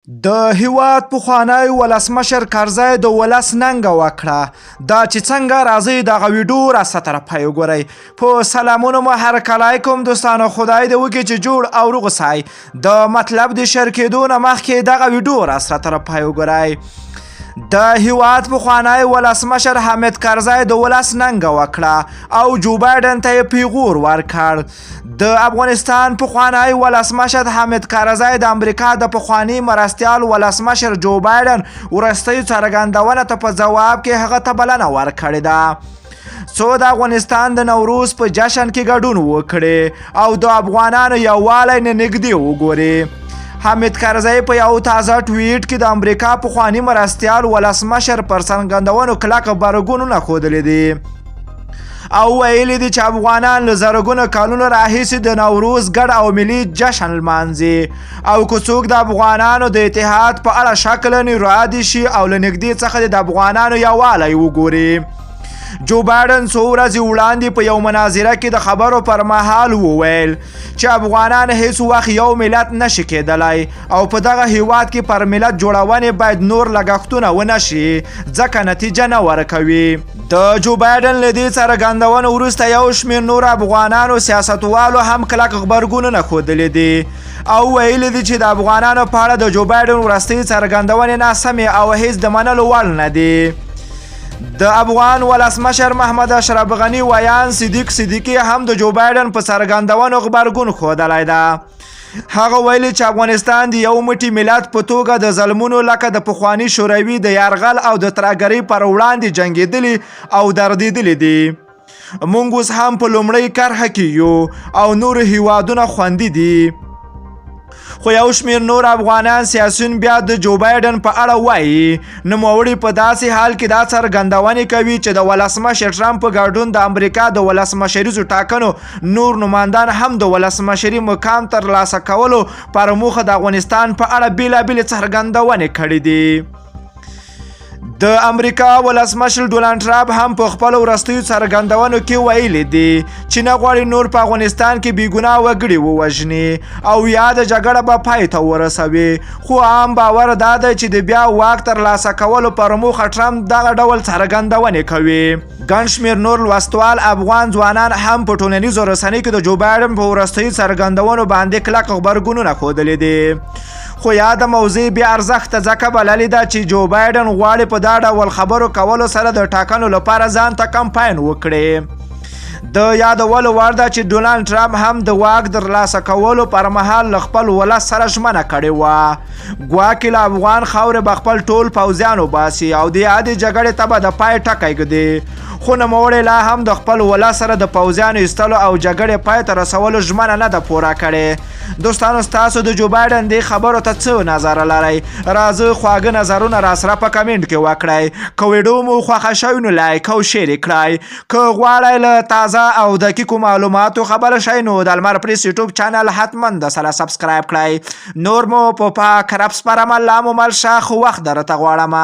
د هیواد پخوانی ولسمشر کرزی د ولس ننګه وکړه دا چې څنګه راځي دغه ویډیو را ستره پای وګورئ په سلامونو مو هرکلی کوم دوستانو خدای دې وکړي چې جوړ او روغ اوسئ د مطلب د شیر کېدو نه مخکې دغه ویډیو را ستره پای وګورئ د هیواد پخوانی ولسمشر حامد کرزی د ولس ننګه وکړه او جو بایډن ته یې پیغور ورکړ د افغانستان پخوانی ولسمشر حامد کرزی د امریکا د پخوانی مرستیال ولسمشر جو بایډن وروستۍ څرګندونه ته په جواب کې هغه ته بلنه ورکړې ده څو د افغانستان د نوروز په جشن کې ګډون وکړي او د افغانانو یووالی نه نږدې وګوري حامد کرزی په یو تازه ټویټ کې د امریکا پخوانی مرستیال ولسمشر پر څرګندونو کلک غبرګونونه ښودلي دي او ویلي دي چې افغانان له زرګونو کلونو راهیسې د نوروز ګډ او ملي جشن لمانځي او که څوک د افغانانو د اتحاد په اړه شک لري راضي شي او له نږدې څخه د افغانانو یووالی وګوري جو بایډن څو ورځې وړاندې په یو مناظره کې د خبرو پر مهال وویل چې افغانان هیڅ وخت یو ملت نشي کېدلی او په دغه هیواد کې پر ملت جوړونې باید نور لګښتونه ونه شي ځکه نتیجه نه ورکوي د جو بایډن له دې څرګندونو وروسته یو شمېر نور افغانانو سیاستوالو هم کلک غبرګونونه ښودلي دي او ویلي دي چې د افغانانو په اړه د جو بایډن وروستۍ څرګندونې ناسمې او هیڅ د منلو وړ نه دي د افغان ولسمشر محمد اشرف غنی ویان صدیق صدیقی هم د جو بایډن په څرګندونو غبرګون ښودلی ده هغه ویلي چې افغانستان د یو موټی ملت په توګه د ظلمونو لکه د پخواني شوروي د یرغل او د ترهګرۍ پر وړاندې جنګېدلي او دردېدلي دي موږ اوس هم په لومړۍ کرښه کې یو او نور هیوادونه خوندي دي خو یو شمېر نور افغانان سیاسیون بیا د جو بایډن په اړه وایي نوموړي په داسې حال کې دا څرګندونې کوي چې د ولسمشر ټرمپ په ګډون د امریکا د ولسمشریزو ټاکنو نور نمایندان هم د ولسمشري مقام ترلاسه کولو پر موخه د افغانستان په اړه بېلابېلې څرګندونې کړې دي د امریکا ولسمشر ډونالډ ټرمپ هم په خپلو وروستیو څرګندونو کې ویلي دي چې نه غواړي نور په افغانستان کې بېګناه وګړي ووژني او یا د جګړه به پای ته ورسوي خو عام باور دا دی چې د بیا واک ترلاسه کولو پر موخه ټرمپ دغه ډول څرګندونې کوي ګڼ شمېر نور لوستوال افغان ځوانان هم په ټولنیزو رسنیو کې د جو بایډن په وروستیو څرګندونو باندې کلک غبرګونونه ښودلي دي خو یاده موضوع بې ارزښته ځکه بللې ده چې جو بایډن غواړي په دا ډول خبرو کولو سره د ټاکنو لپاره ځان ته کمپاین وکړي د یادولو وړ ده چې ډونالډ ټرمپ هم د واک ترلاسه کولو پر مهال له خپل ولس سره ژمنه کړې وه ګواکې له افغان خاورې به خپل ټول پوځیان وباسي او د یادې جګړې ته به د پای ټکی ږدي خو نوموړی لا هم د خپل ولس سره د پوځیانو ایستلو او جګړې پای ته رسولو ژمنه نه ده پوره کړې دوستانو ستاسو د جو بایډن دې خبرو ته څه نظر لرئ راځه خواږه نظرونه راسره په کمنټ کې وکړئ که ویډیو مو خوښه شوي نو لایک او شیر یې کړئ که غواړئ له تازه او دقیقو معلوماتو خبره شئ نو د لمر پریس یوټیوب چینل حتما د سره سبسکرایب کړئ نور مو په پاک رب سپارم الله مو مل شه خو وخت درته غواړم